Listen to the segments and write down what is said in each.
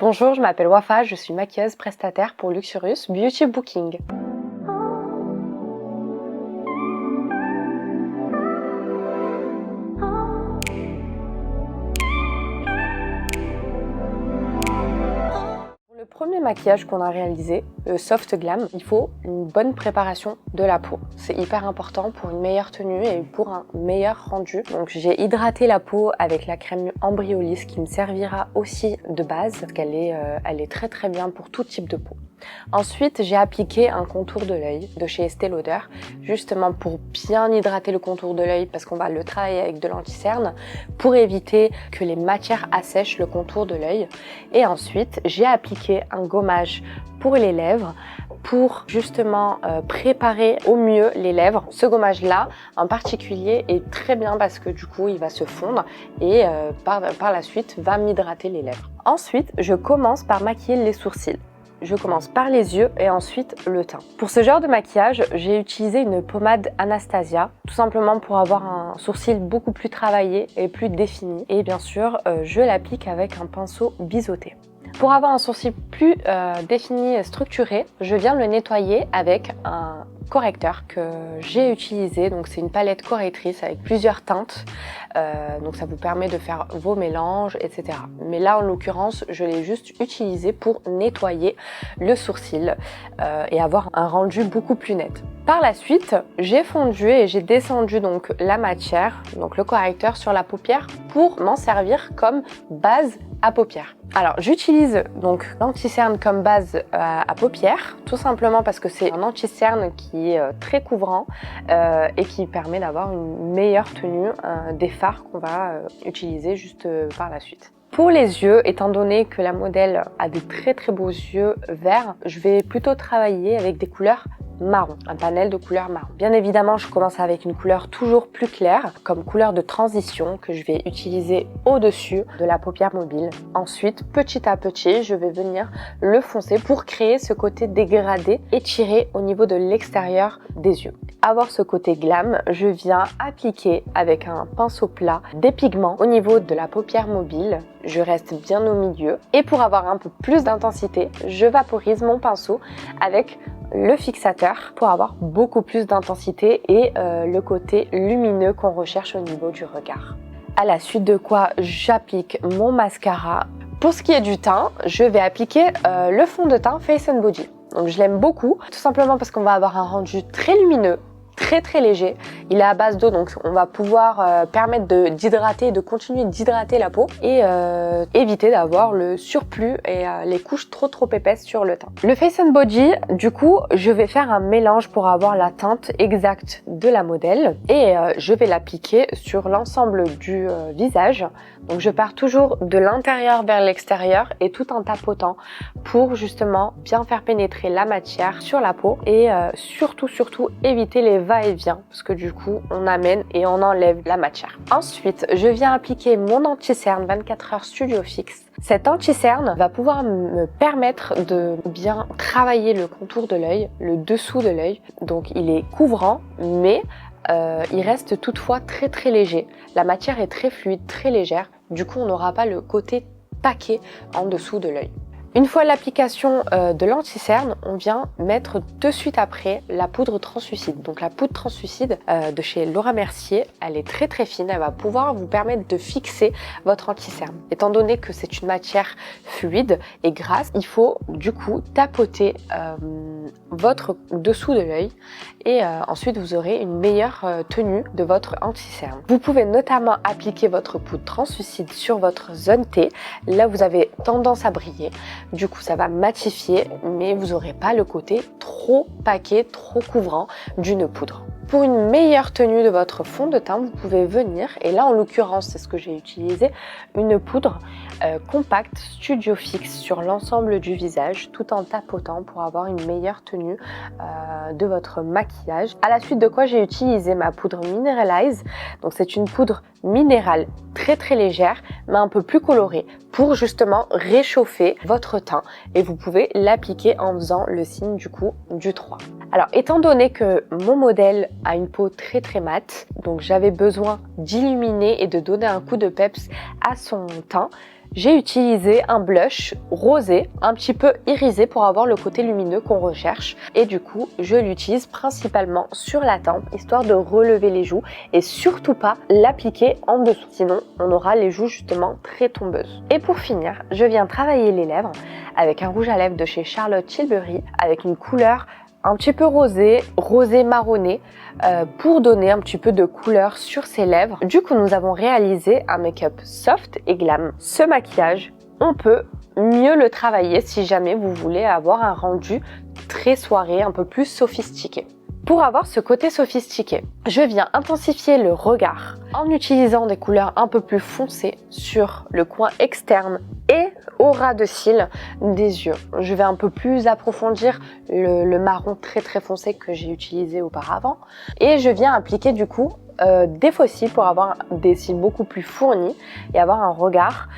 Bonjour, je m'appelle Wafa, je suis maquilleuse prestataire pour Luxurious Beauty Booking. Pour le premier maquillage qu'on a réalisé, le Soft Glam, il faut une bonne préparation de la peau. C'est hyper important pour une meilleure tenue et pour un meilleur rendu. Donc j'ai hydraté la peau avec la crème Embryolisse qui me servira aussi de base parce qu'elle est très bien pour tout type de peau. Ensuite, j'ai appliqué un contour de l'œil de chez Estée Lauder, justement pour bien hydrater le contour de l'œil parce qu'on va le travailler avec de l'anti-cerne pour éviter que les matières assèchent le contour de l'œil. Et ensuite, j'ai appliqué un gommage pour les lèvres pour justement préparer au mieux les lèvres. Ce gommage-là, en particulier, est très bien parce que du coup, il va se fondre et par la suite, va m'hydrater les lèvres. Ensuite, je commence par maquiller les sourcils. Je commence par les yeux et ensuite le teint. Pour ce genre de maquillage, j'ai utilisé une pommade Anastasia, tout simplement pour avoir un sourcil beaucoup plus travaillé et plus défini. Et bien sûr, je l'applique avec un pinceau biseauté. Pour avoir un sourcil plus défini et structuré, je viens le nettoyer avec un correcteur que j'ai utilisé. Donc c'est une palette correctrice avec plusieurs teintes. Donc ça vous permet de faire vos mélanges, etc. Mais là, en l'occurrence, je l'ai juste utilisé pour nettoyer le sourcil et avoir un rendu beaucoup plus net. Par la suite, j'ai fondu et j'ai descendu donc la matière, donc le correcteur sur la paupière pour m'en servir comme base à paupières. Alors j'utilise donc l'anti-cerne comme base à paupières, tout simplement parce que c'est un anti-cerne qui est très couvrant et qui permet d'avoir une meilleure tenue des fards qu'on va utiliser juste par la suite. Pour les yeux, étant donné que la modèle a des très beaux yeux verts, je vais plutôt travailler avec des couleurs marron, un panel de couleurs marron. Bien évidemment, je commence avec une couleur toujours plus claire, comme couleur de transition que je vais utiliser au-dessus de la paupière mobile. Ensuite, petit à petit, je vais venir le foncer pour créer ce côté dégradé étiré au niveau de l'extérieur des yeux. Avoir ce côté glam, je viens appliquer avec un pinceau plat des pigments au niveau de la paupière mobile. Je reste bien au milieu et pour avoir un peu plus d'intensité, je vaporise mon pinceau avec le fixateur pour avoir beaucoup plus d'intensité et le côté lumineux qu'on recherche au niveau du regard. À la suite de quoi, j'applique mon mascara. Pour ce qui est du teint, je vais appliquer le fond de teint Face & Body. Donc je l'aime beaucoup, tout simplement parce qu'on va avoir un rendu très lumineux, très léger. Il est à base d'eau, donc on va pouvoir permettre d'hydrater, de continuer d'hydrater la peau et éviter d'avoir le surplus et les couches trop épaisses sur le teint. Le Face & Body, du coup, je vais faire un mélange pour avoir la teinte exacte de la modèle et je vais l'appliquer sur l'ensemble du visage. Donc je pars toujours de l'intérieur vers l'extérieur et tout en tapotant pour justement bien faire pénétrer la matière sur la peau et surtout éviter les va-et-vient parce que du coup on amène et on enlève la matière. Ensuite, je viens appliquer mon anti-cerne 24 heures Studio Fix. Cet anti-cerne va pouvoir me permettre de bien travailler le contour de l'œil, le dessous de l'œil. Donc il est couvrant mais il reste toutefois très léger. La matière est très fluide, très légère. Du coup, on n'aura pas le côté paquet en dessous de l'œil. Une fois l'application de l'anti-cerne, on vient mettre de suite après la poudre translucide. Donc la poudre translucide de chez Laura Mercier, elle est très fine, elle va pouvoir vous permettre de fixer votre anti-cerne. Étant donné que c'est une matière fluide et grasse, il faut du coup tapoter votre dessous de l'œil et ensuite vous aurez une meilleure tenue de votre anti-cerne. Vous pouvez notamment appliquer votre poudre translucide sur votre zone T, là vous avez tendance à briller. Du coup, ça va matifier, mais vous n'aurez pas le côté trop paquet, trop couvrant d'une poudre. Pour une meilleure tenue de votre fond de teint, vous pouvez venir, et là en l'occurrence c'est ce que j'ai utilisé, une poudre compacte Studio Fix sur l'ensemble du visage tout en tapotant pour avoir une meilleure tenue de votre maquillage. À la suite de quoi j'ai utilisé ma poudre Mineralize, donc c'est une poudre minérale très légère mais un peu plus colorée pour justement réchauffer votre teint et vous pouvez l'appliquer en faisant le signe du coup du 3. Alors étant donné que mon modèle a une peau très mate, donc j'avais besoin d'illuminer et de donner un coup de peps à son teint, j'ai utilisé un blush rosé, un petit peu irisé pour avoir le côté lumineux qu'on recherche. Et du coup, je l'utilise principalement sur la tempe, histoire de relever les joues et surtout pas l'appliquer en dessous. Sinon, on aura les joues justement très tombeuses. Et pour finir, je viens travailler les lèvres avec un rouge à lèvres de chez Charlotte Tilbury, avec une couleur un petit peu rosé marronné pour donner un petit peu de couleur sur ses lèvres. Du coup, nous avons réalisé un make-up soft et glam. Ce maquillage, on peut mieux le travailler si jamais vous voulez avoir un rendu très soirée, un peu plus sophistiqué. Pour avoir ce côté sophistiqué, je viens intensifier le regard en utilisant des couleurs un peu plus foncées sur le coin externe et au ras de cils des yeux. Je vais un peu plus approfondir le marron très foncé que j'ai utilisé auparavant et je viens appliquer du coup des faux cils pour avoir des cils beaucoup plus fournis et avoir un regard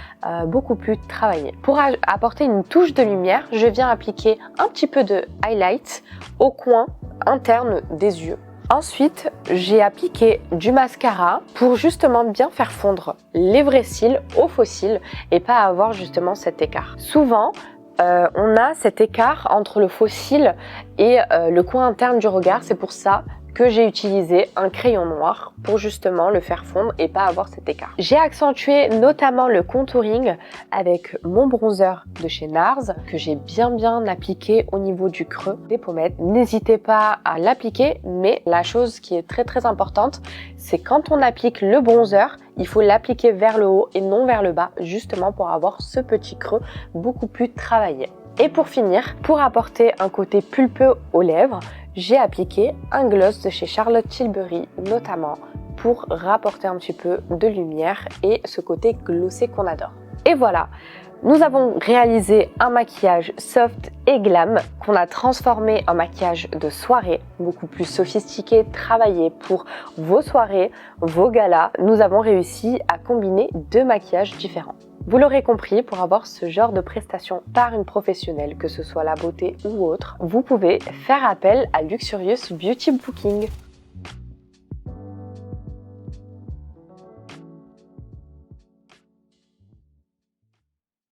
beaucoup plus travaillé. Pour apporter une touche de lumière, je viens appliquer un petit peu de highlight au coin interne des yeux. Ensuite, j'ai appliqué du mascara pour justement bien faire fondre les vrais cils aux faux cils et pas avoir justement cet écart. Souvent, on a cet écart entre le faux cil et le coin interne du regard. C'est pour ça que j'ai utilisé un crayon noir pour justement le faire fondre et pas avoir cet écart. J'ai accentué notamment le contouring avec mon bronzer de chez NARS que j'ai bien appliqué au niveau du creux des pommettes. N'hésitez pas à l'appliquer, mais la chose qui est très importante, c'est quand on applique le bronzer, il faut l'appliquer vers le haut et non vers le bas, justement pour avoir ce petit creux beaucoup plus travaillé. Et pour finir, pour apporter un côté pulpeux aux lèvres, j'ai appliqué un gloss de chez Charlotte Tilbury notamment pour rapporter un petit peu de lumière et ce côté glossé qu'on adore. Et voilà, nous avons réalisé un maquillage soft et glam qu'on a transformé en maquillage de soirée, beaucoup plus sophistiqué, travaillé pour vos soirées, vos galas. Nous avons réussi à combiner deux maquillages différents. Vous l'aurez compris, pour avoir ce genre de prestation par une professionnelle, que ce soit la beauté ou autre, vous pouvez faire appel à Luxurious Beauty Booking.